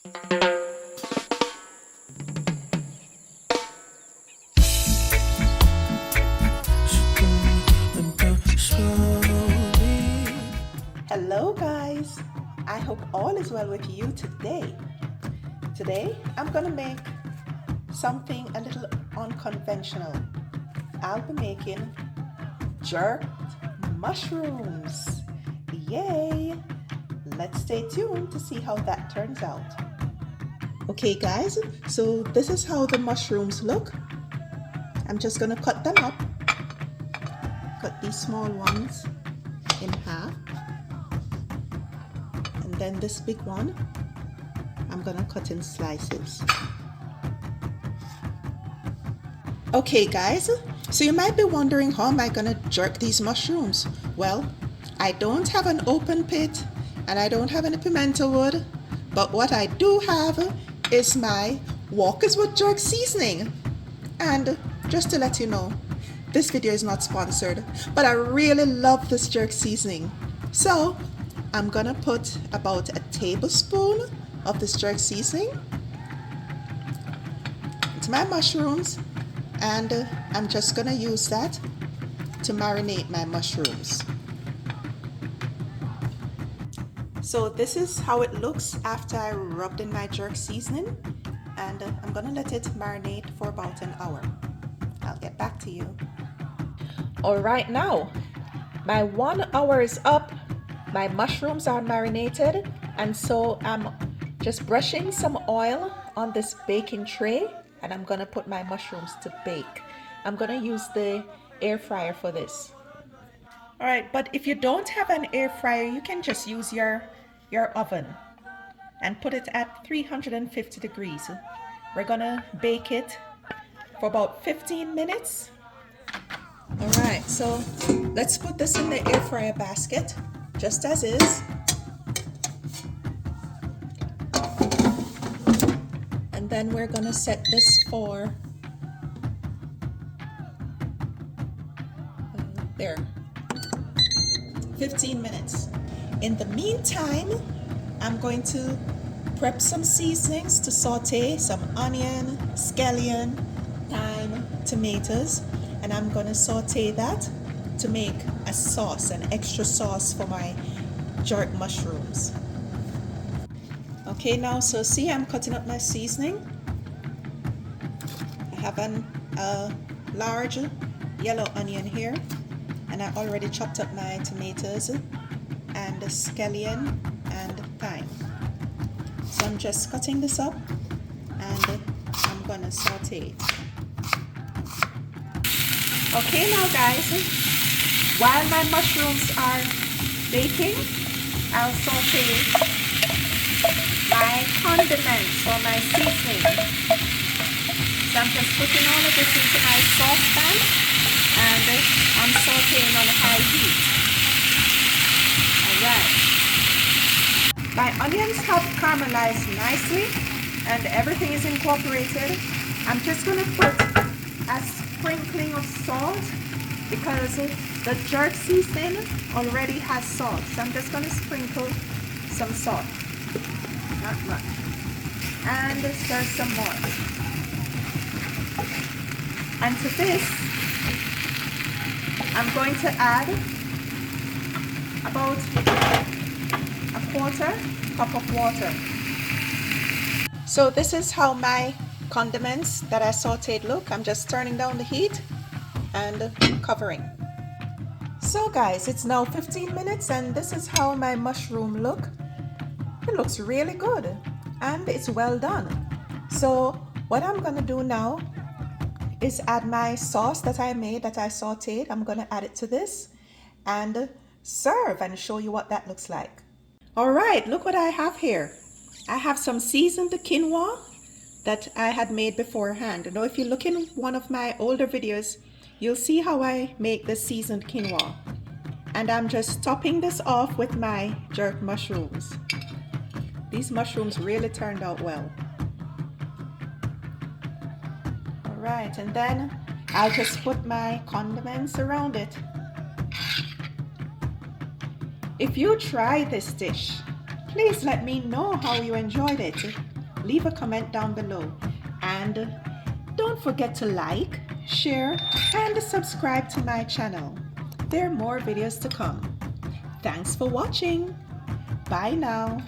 Hello guys, I hope all is well with you today. Today I'm gonna make something a little unconventional. I'll be making jerked mushrooms. Yay! Let's stay tuned to see how that turns out. Okay guys, so this is how the mushrooms look. I'm just gonna cut them up. Cut these small ones in half. And then this big one, I'm gonna cut in slices. Okay guys, so you might be wondering, how am I gonna jerk these mushrooms? Well, I don't have an open pit and I don't have any pimento wood, but what I do have is my Walker's Wood jerk seasoning. And just to let you know, this video is not sponsored, but I really love this jerk seasoning. So I'm gonna put about a tablespoon of this jerk seasoning into my mushrooms, and I'm just gonna use that to marinate my mushrooms. So this is how it looks after I rubbed in my jerk seasoning, and I'm gonna let it marinate for about an hour. I'll get back to you. All right, now my 1 hour is up. My mushrooms are marinated, and so I'm just brushing some oil on this baking tray, and I'm gonna put my mushrooms to bake. I'm gonna use the air fryer for this. All right, but if you don't have an air fryer, you can just use your oven and put it at 350 degrees. We're gonna bake it for about 15 minutes. All right, so let's put this in the air fryer basket, just as is. And then we're gonna set this for there, 15 minutes. In the meantime, I'm going to prep some seasonings to saute some onion, scallion, thyme, tomatoes, and I'm gonna saute that to make a sauce, an extra sauce for my jerk mushrooms. Okay, now so see, I'm cutting up my seasoning. I have a large yellow onion here, and I already chopped up my tomatoes and the scallion and thyme. So I'm just cutting this up and I'm gonna saute it. Okay, now guys, while my mushrooms are baking, I'll saute my condiments or my seasoning. So I'm just putting all of this into my saucepan, and I'm sauteing on high heat. Alright. My onions have caramelized nicely and everything is incorporated. I'm just going to put a sprinkling of salt because the jerk seasoning already has salt. So I'm just going to sprinkle some salt. Not much. And stir some more. And to this, I'm going to add about a 1/4 cup of water. So this is how my condiments that I sauteed look. I'm just turning down the heat and covering. So guys, it's now 15 minutes and this is how my mushroom look. It looks really good and it's well done. So what I'm gonna do now is add my sauce that I made, that I sauteed. I'm gonna add it to this and serve and show you what that looks like. All right, look what I have here. I have some seasoned quinoa that I had made beforehand. Now if you look in one of my older videos, you'll see how I make the seasoned quinoa. And I'm just topping this off with my jerk mushrooms. These mushrooms really turned out well. All right, and then I'll just put my condiments around it. If you try this dish, please let me know how you enjoyed it. leave a comment down below. And don't forget to like, share, and subscribe to my channel. There are more videos to come. Thanks for watching. Bye now.